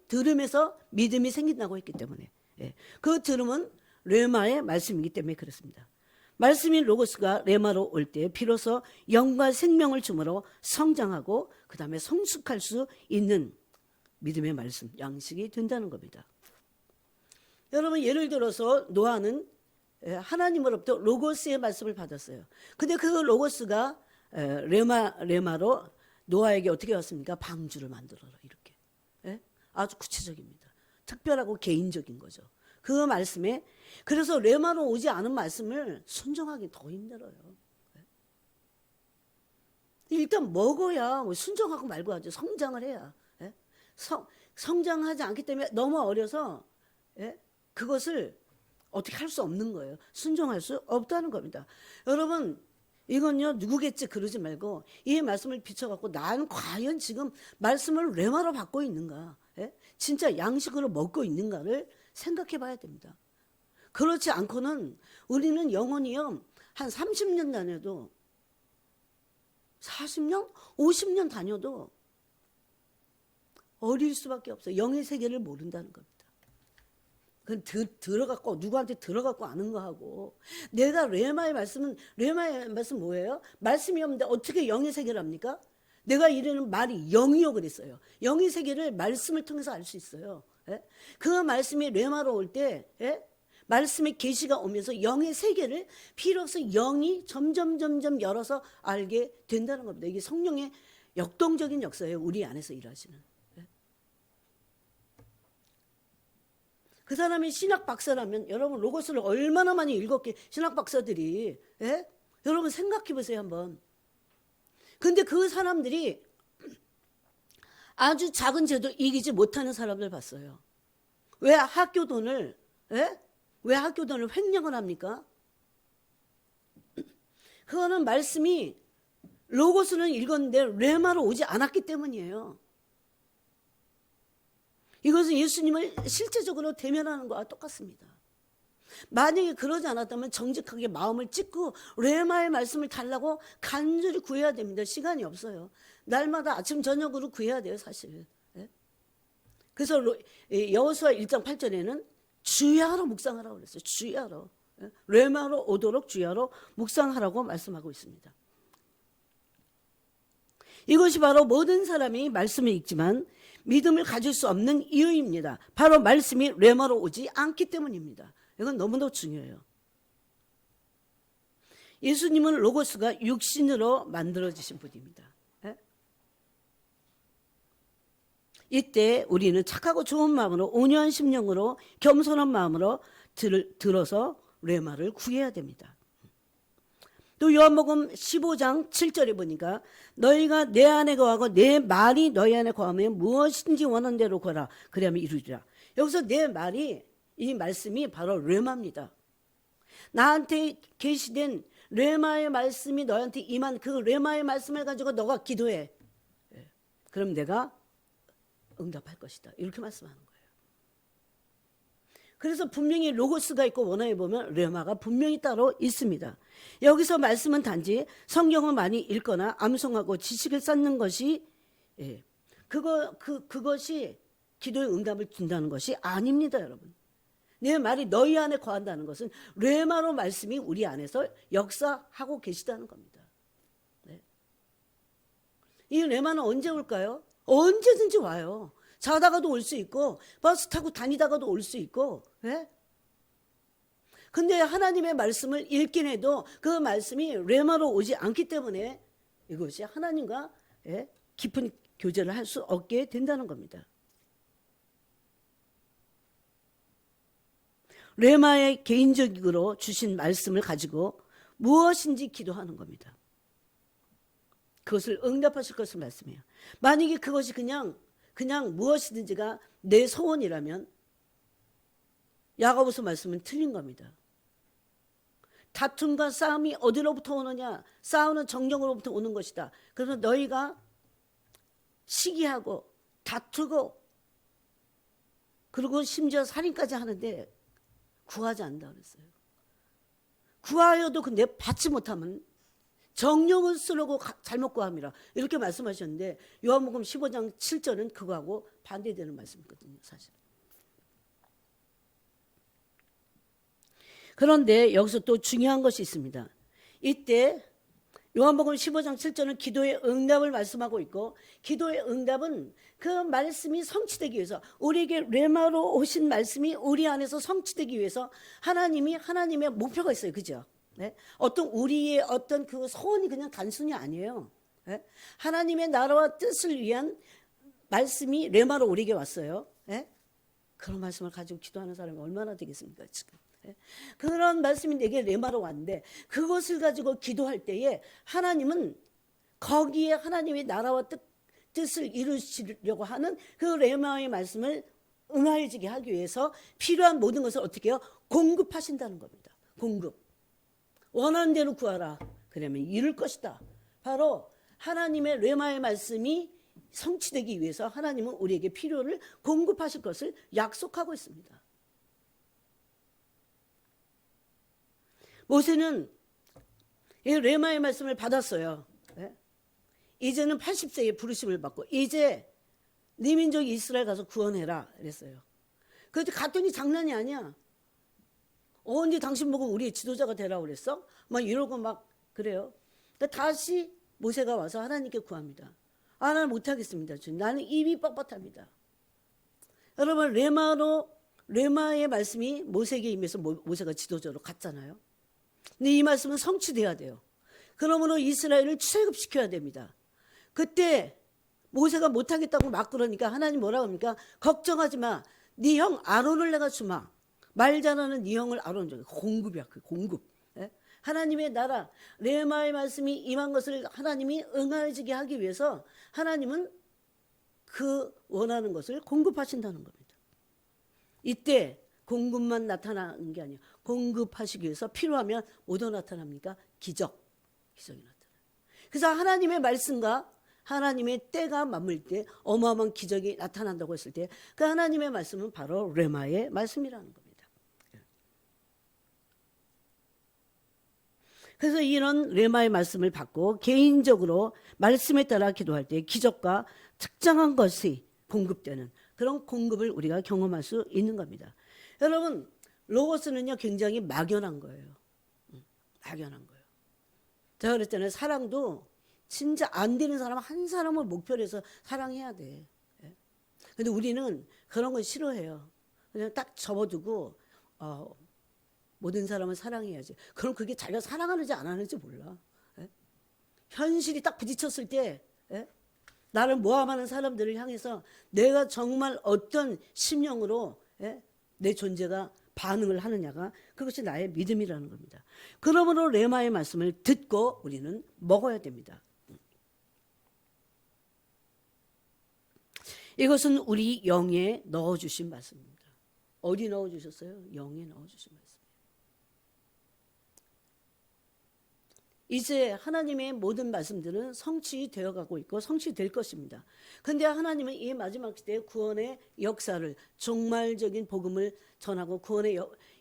A: 들음에서 믿음이 생긴다고 했기 때문에. 예. 그 들음은 레마의 말씀이기 때문에 그렇습니다. 말씀인 로고스가 레마로 올 때 비로소 영과 생명을 주므로 성장하고 그 다음에 성숙할 수 있는 믿음의 말씀, 양식이 된다는 겁니다. 여러분, 예를 들어서 노아는 하나님으로부터 로고스의 말씀을 받았어요. 근데 그 로고스가 레마로 노아에게 어떻게 왔습니까? 방주를 만들어라, 이렇게. 예? 아주 구체적입니다. 특별하고 개인적인 거죠. 그 말씀에, 그래서 레마로 오지 않은 말씀을 순종하기 더 힘들어요. 일단 먹어야 뭐 순종하고 말고 하죠. 성장을 해야. 예? 성장하지 않기 때문에 너무 어려서, 예? 그것을 어떻게 할 수 없는 거예요. 순종할 수 없다는 겁니다. 여러분, 이건요, 누구겠지 그러지 말고 이 말씀을 비춰갖고 난 과연 지금 말씀을 레마로 받고 있는가, 예? 진짜 양식으로 먹고 있는가를 생각해 봐야 됩니다. 그렇지 않고는 우리는 영원히요, 한 30년 다녀도 40년, 50년 다녀도 어릴 수밖에 없어요. 영의 세계를 모른다는 겁니다. 그건 들어갖고 누구한테 들어갖고 아는 거하고, 내가 레마의 말씀 뭐예요? 말씀이 없는데 어떻게 영의 세계를 합니까? 내가 이르는 말이 영이요 그랬어요. 영의 세계를 말씀을 통해서 알 수 있어요. 예? 그 말씀이 레마로 올 때, 예? 말씀의 계시가 오면서 영의 세계를 비로소 영이 점점 열어서 알게 된다는 겁니다. 이게 성령의 역동적인 역사예요. 우리 안에서 일하시는. 그 사람이 신학 박사라면, 여러분 로고스를 얼마나 많이 읽었게, 신학 박사들이. 예? 여러분 생각해 보세요 한번. 근데 그 사람들이 아주 작은 죄도 이기지 못하는 사람들 봤어요. 왜 학교 돈을, 예? 왜 학교 돈을 횡령을 합니까? 그거는 말씀이 로고스는 읽었는데 레마로 오지 않았기 때문이에요. 이것은 예수님을 실제적으로 대면하는 것과 똑같습니다. 만약에 그러지 않았다면 정직하게 마음을 찢고 레마의 말씀을 달라고 간절히 구해야 됩니다. 시간이 없어요. 날마다 아침 저녁으로 구해야 돼요, 사실. 예? 그래서 여호수아 1장 8절에는 주야로 묵상하라고 그랬어요. 주야로. 예? 레마로 오도록 주야로 묵상하라고 말씀하고 있습니다. 이것이 바로 모든 사람이 말씀을 읽지만 믿음을 가질 수 없는 이유입니다. 바로 말씀이 레마로 오지 않기 때문입니다. 이건 너무나 중요해요. 예수님은 로고스가 육신으로 만들어지신 분입니다. 예? 이때 우리는 착하고 좋은 마음으로, 온유한 심령으로, 겸손한 마음으로 들어서 레마를 구해야 됩니다. 또 요한복음 15장 7절에 보니까 너희가 내 안에 거하고 내 말이 너희 안에 거하면 무엇인지 원하는 대로 구하라, 그리하면 이루리라. 여기서 내 말이, 이 말씀이 바로 레마입니다. 나한테 계시된 레마의 말씀이 너한테 임한 그 레마의 말씀을 가지고 너가 기도해. 그럼 내가 응답할 것이다, 이렇게 말씀하는 거예요. 그래서 분명히 로고스가 있고 원어에 보면 레마가 분명히 따로 있습니다. 여기서 말씀은 단지 성경을 많이 읽거나 암송하고 지식을 쌓는 것이, 그것이 기도의 응답을 준다는 것이 아닙니다, 여러분. 내 말이 너희 안에 거한다는 것은 레마로 말씀이 우리 안에서 역사하고 계시다는 겁니다. 네. 이 레마는 언제 올까요? 언제든지 와요. 자다가도 올 수 있고, 버스 타고 다니다가도 올 수 있고. 예? 근데 하나님의 말씀을 읽긴 해도 그 말씀이 레마로 오지 않기 때문에 이것이 하나님과 깊은 교제를 할 수 없게 된다는 겁니다. 레마의 개인적으로 주신 말씀을 가지고 무엇인지 기도하는 겁니다. 그것을 응답하실 것을 말씀해요. 만약에 그것이 그냥 무엇이든지가 내 소원이라면 야고보서 말씀은 틀린 겁니다. 다툼과 싸움이 어디로부터 오느냐? 싸우는 정령으로부터 오는 것이다. 그래서 너희가 시기하고 다투고 그리고 심지어 살인까지 하는데 구하지 않는다 그랬어요. 구하여도 근데 받지 못하면 정령을 쓰려고 잘못 구함이라 이렇게 말씀하셨는데 요한복음 15장 7절은 그거하고 반대되는 말씀이거든요, 사실. 그런데 여기서 또 중요한 것이 있습니다. 이때 요한복음 15장 7절은 기도의 응답을 말씀하고 있고, 기도의 응답은 그 말씀이 성취되기 위해서, 우리에게 레마로 오신 말씀이 우리 안에서 성취되기 위해서 하나님의 목표가 있어요. 그죠? 네? 어떤 우리의 어떤 그 소원이 그냥 단순히 아니에요. 네? 하나님의 나라와 뜻을 위한 말씀이 레마로 우리에게 왔어요. 네? 그런 말씀을 가지고 기도하는 사람이 얼마나 되겠습니까, 지금? 그런 말씀이 내게 레마로 왔는데, 그것을 가지고 기도할 때에 하나님은 거기에 하나님의 나라와 뜻을 이루시려고 하는 그 레마의 말씀을 응하여지게 하기 위해서 필요한 모든 것을 어떻게 해요? 공급하신다는 겁니다. 공급. 원하는 대로 구하라. 그러면 이룰 것이다. 바로 하나님의 레마의 말씀이 성취되기 위해서 하나님은 우리에게 필요를 공급하실 것을 약속하고 있습니다. 모세는 이 레마의 말씀을 받았어요. 이제는 80세에 부르심을 받고 이제 네 민족 이스라엘 가서 구원해라 그랬어요. 그런데 갔더니 장난이 아니야. 언제 당신 보고 우리의 지도자가 되라고 그랬어? 막 이러고 막 그래요. 다시 모세가 와서 하나님께 구합니다. 나는 못하겠습니다. 나는 입이 뻣뻣합니다. 여러분, 레마의 말씀이 모세에게 임해서 모세가 지도자로 갔잖아요. 근데 이 말씀은 성취돼야 돼요. 그러므로 이스라엘을 출애굽시켜야 됩니다. 그때 모세가 못하겠다고 막 그러니까 하나님 뭐라고 합니까? 걱정하지 마. 네 형 아론을 내가 주마. 말 잘하는 네 형을 아론 줘. 공급이야. 그 공급. 하나님의 나라 레마의 말씀이 임한 것을 하나님이 응하여지게 하기 위해서 하나님은 그 원하는 것을 공급하신다는 겁니다. 이때 공급만 나타나는 게 아니에요. 공급하시기 위해서 필요하면 뭐도 나타납니까? 기적이 나타나요. 그래서 하나님의 말씀과 하나님의 때가 맞물 때 어마어마한 기적이 나타난다고 했을 때 그 하나님의 말씀은 바로 레마의 말씀이라는 겁니다. 그래서 이런 레마의 말씀을 받고 개인적으로 말씀에 따라 기도할 때 기적과 특정한 것이 공급되는 그런 공급을 우리가 경험할 수 있는 겁니다. 여러분, 로고스는요 굉장히 막연한 거예요. 막연한 거예요. 제가 그랬잖아요. 사랑도 진짜 안 되는 사람 한 사람을 목표로 해서 사랑해야 돼. 근데 우리는 그런 걸 싫어해요. 그냥 딱 접어두고 모든 사람을 사랑해야지. 그럼 그게 자기가 사랑하는지 안 하는지 몰라. 현실이 딱 부딪혔을 때 나를 모함하는 사람들을 향해서 내가 정말 어떤 심령으로 내 존재가 반응을 하느냐가 그것이 나의 믿음이라는 겁니다. 그러므로 레마의 말씀을 듣고 우리는 먹어야 됩니다. 이것은 우리 영에 넣어주신 말씀입니다. 어디 넣어주셨어요? 영에 넣어주신 말씀. 이제 하나님의 모든 말씀들은 성취되어 가고 있고 성취될 것입니다. 그런데 하나님은 이 마지막 시대에 구원의 역사를 종말적인 복음을 전하고 구원의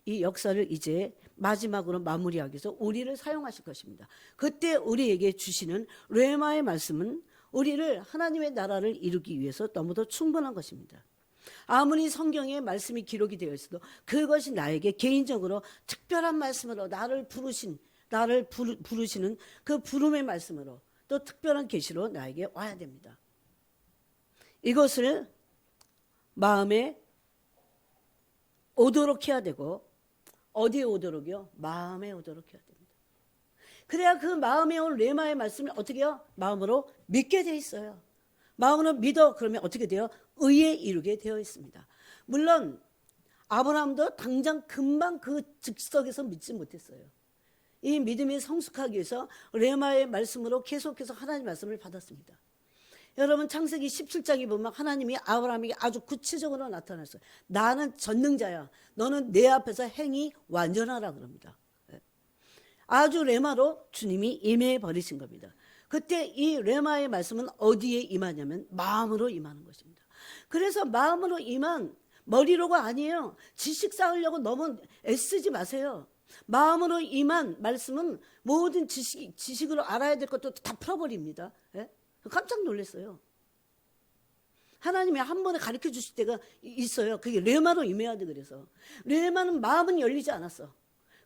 A: 이 역사를 이제 마지막으로 마무리하기 위해서 우리를 사용하실 것입니다. 그때 우리에게 주시는 레마의 말씀은 우리를 하나님의 나라를 이루기 위해서 너무도 충분한 것입니다. 아무리 성경에 말씀이 기록이 되어 있어도 그것이 나에게 개인적으로 특별한 말씀으로 나를 부르시는 그 부름의 말씀으로 또 특별한 계시로 나에게 와야 됩니다. 이것을 마음에 오도록 해야 되고 어디에 오도록이요? 마음에 오도록 해야 됩니다. 그래야 그 마음에 온 레마의 말씀을 어떻게 해요? 마음으로 믿게 돼 있어요. 마음으로 믿어 그러면 어떻게 돼요? 의에 이르게 되어 있습니다. 물론 아브라함도 당장 금방 그 즉석에서 믿지 못했어요. 이 믿음이 성숙하기 위해서 레마의 말씀으로 계속해서 하나님의 말씀을 받았습니다. 여러분 창세기 17장에 보면 하나님이 아브라함에게 아주 구체적으로 나타났어요. 나는 전능자야. 너는 내 앞에서 행히 완전하라 그럽니다. 아주 레마로 주님이 임해 버리신 겁니다. 그때 이 레마의 말씀은 어디에 임하냐면 마음으로 임하는 것입니다. 그래서 마음으로 임한 머리로가 아니에요. 지식 쌓으려고 너무 애쓰지 마세요. 마음으로 임한 말씀은 모든 지식으로 알아야 될 것도 다 풀어버립니다. 예? 깜짝 놀랐어요. 하나님이 한 번에 가르쳐 주실 때가 있어요. 그게 레마로 임해야 돼. 그래서 레마는 마음은 열리지 않았어.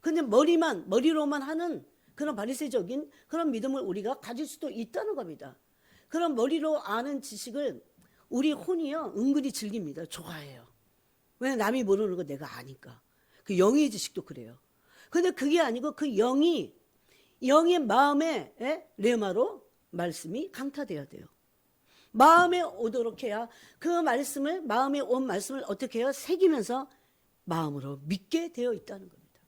A: 근데 머리로만 하는 그런 바리새적인 그런 믿음을 우리가 가질 수도 있다는 겁니다. 그런 머리로 아는 지식을 우리 혼이요 은근히 즐깁니다. 좋아해요. 왜? 남이 모르는 거 내가 아니까. 그 영의 지식도 그래요. 근데 그게 아니고 그 영의 마음에 레마로 말씀이 강타돼야 돼요. 마음에 오도록 해야 그 말씀을, 마음에 온 말씀을 어떻게 해요? 새기면서 마음으로 믿게 되어 있다는 겁니다.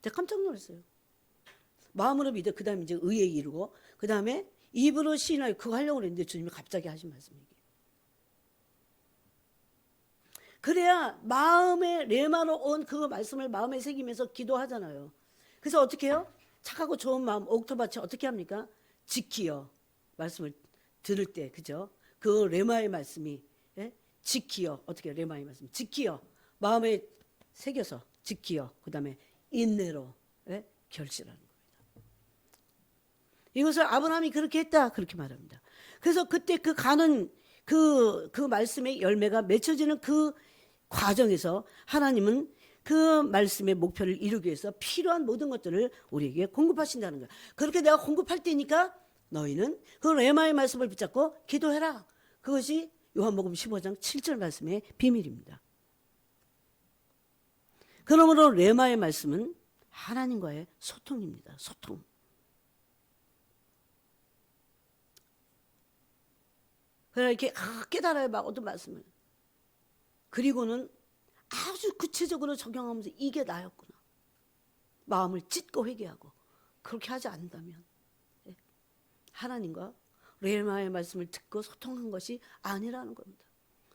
A: 제가 깜짝 놀랐어요. 마음으로 믿어. 그 다음에 이제 의에 이르고, 그 다음에 입으로 시인하여 그거 하려고 했는데 주님이 갑자기 하신 말씀이에요. 그래야 마음에 레마로 온 그 말씀을 마음에 새기면서 기도하잖아요. 그래서 어떻게 해요? 착하고 좋은 마음, 옥토밭이 어떻게 합니까? 지키어. 말씀을 들을 때, 그죠? 그 레마의 말씀이, 지키어. 어떻게 해요? 레마의 말씀. 지키어. 마음에 새겨서 지키어. 그 다음에 인내로 결실하는 겁니다. 이것을 아브라함이 그렇게 했다. 그렇게 말합니다. 그래서 그때 그 가는 그 말씀의 열매가 맺혀지는 그 과정에서 하나님은 그 말씀의 목표를 이루기 위해서 필요한 모든 것들을 우리에게 공급하신다는 거예요. 그렇게 내가 공급할 때니까 너희는 그 레마의 말씀을 붙잡고 기도해라. 그것이 요한복음 15장 7절 말씀의 비밀입니다. 그러므로 레마의 말씀은 하나님과의 소통입니다. 소통. 그러나 이렇게 깨달아야 막 어떤 말씀을. 그리고는 아주 구체적으로 적용하면서 이게 나였구나. 마음을 찢고 회개하고. 그렇게 하지 않는다면 하나님과 레마의 말씀을 듣고 소통한 것이 아니라는 겁니다.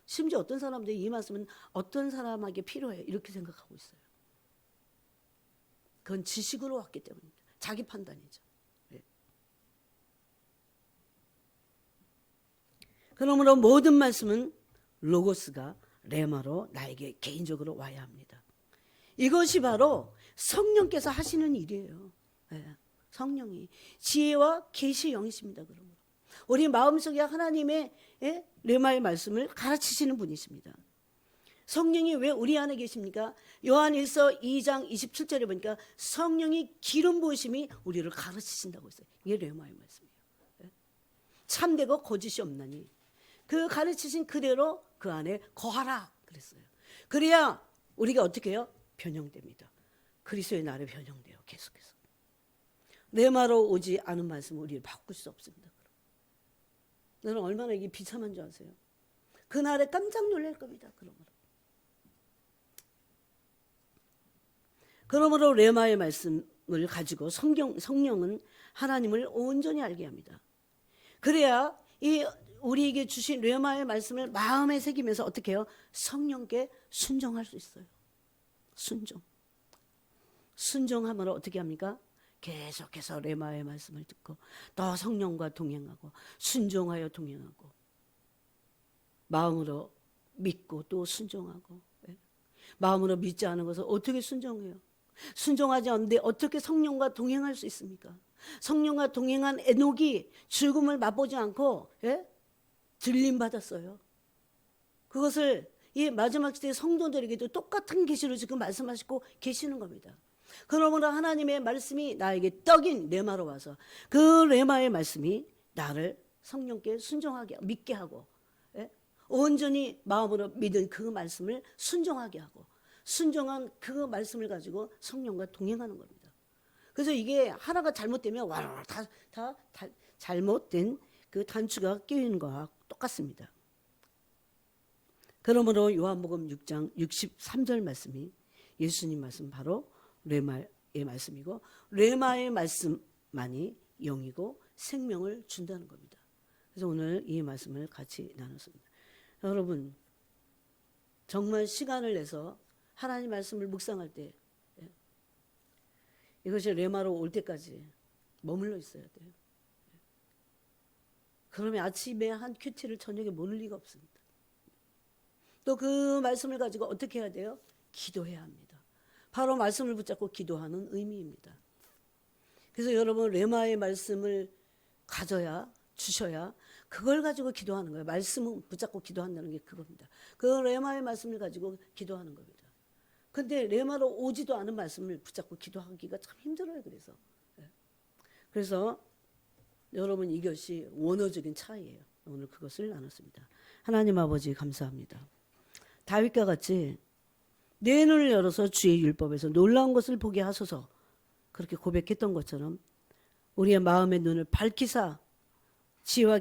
A: 심지어 어떤 사람들이 이 말씀은 어떤 사람에게 필요해 이렇게 생각하고 있어요. 그건 지식으로 왔기 때문입니다. 자기 판단이죠. 그러므로 모든 말씀은 로고스가 레마로 나에게 개인적으로 와야 합니다. 이것이 바로 성령께서 하시는 일이에요. 성령이 지혜와 계시의 영이십니다. 그러므로 우리 마음속에 하나님의 레마의 말씀을 가르치시는 분이십니다. 성령이 왜 우리 안에 계십니까? 요한일서 2장 27절에 보니까 성령이 기름 부으심이 우리를 가르치신다고 했어요. 이게 레마의 말씀이에요. 참되고 거짓이 없나니 그 가르치신 그대로 그 안에 거하라 그랬어요. 그래야 우리가 어떻게 해요? 변형됩니다. 그리스도의 날에 변형돼요. 계속해서. 레마로 오지 않은 말씀은 우리를 바꿀 수 없습니다. 너는 얼마나 이게 비참한 줄 아세요? 그날에 깜짝 놀랄 겁니다. 그러므로 레마의 말씀을 가지고 성령은 하나님을 온전히 알게 합니다. 그래야 이 우리에게 주신 레마의 말씀을 마음에 새기면서 어떻게 해요? 성령께 순종할 수 있어요. 순종함으로 어떻게 합니까? 계속해서 레마의 말씀을 듣고 또 성령과 동행하고 순종하여 동행하고 마음으로 믿고 또 순종하고. 마음으로 믿지 않은 것을 어떻게 순종해요? 순종하지 않는데 어떻게 성령과 동행할 수 있습니까? 성령과 동행한 에녹이 죽음을 맛보지 않고 들림 받았어요. 그것을 이 마지막 시대 성도들에게도 똑같은 계시로 지금 말씀하시고 계시는 겁니다. 그러므로 하나님의 말씀이 나에게 떡인 레마로 와서 그 레마의 말씀이 나를 성령께 순종하게 믿게 하고 온전히 마음으로 믿은 그 말씀을 순종하게 하고 순종한 그 말씀을 가지고 성령과 동행하는 겁니다. 그래서 이게 하나가 잘못되면 와라 다 잘못된 그 단추가 끼이는 거와 똑같습니다. 그러므로 요한복음 6장 63절 말씀이 예수님 말씀 바로 레마의 말씀이고 레마의 말씀만이 영이고 생명을 준다는 겁니다. 그래서 오늘 이 말씀을 같이 나눴습니다. 여러분 정말 시간을 내서 하나님 말씀을 묵상할 때 이것이 레마로 올 때까지 머물러 있어야 돼요. 그러면 아침에 한 큐티를 저녁에 모를 리가 없습니다. 또 그 말씀을 가지고 어떻게 해야 돼요? 기도해야 합니다. 바로 말씀을 붙잡고 기도하는 의미입니다. 그래서 여러분 레마의 말씀을 가져야 주셔야 그걸 가지고 기도하는 거예요. 말씀을 붙잡고 기도한다는 게 그겁니다. 그 레마의 말씀을 가지고 기도하는 겁니다. 근데 레마로 오지도 않은 말씀을 붙잡고 기도하기가 참 힘들어요. 그래서 여러분 이것이 원어적인 차이예요. 오늘 그것을 나눴습니다. 하나님 아버지 감사합니다. 다윗과 같이 내 눈을 열어서 주의 율법에서 놀라운 것을 보게 하소서 그렇게 고백했던 것처럼 우리의 마음의 눈을 밝히사 지혜와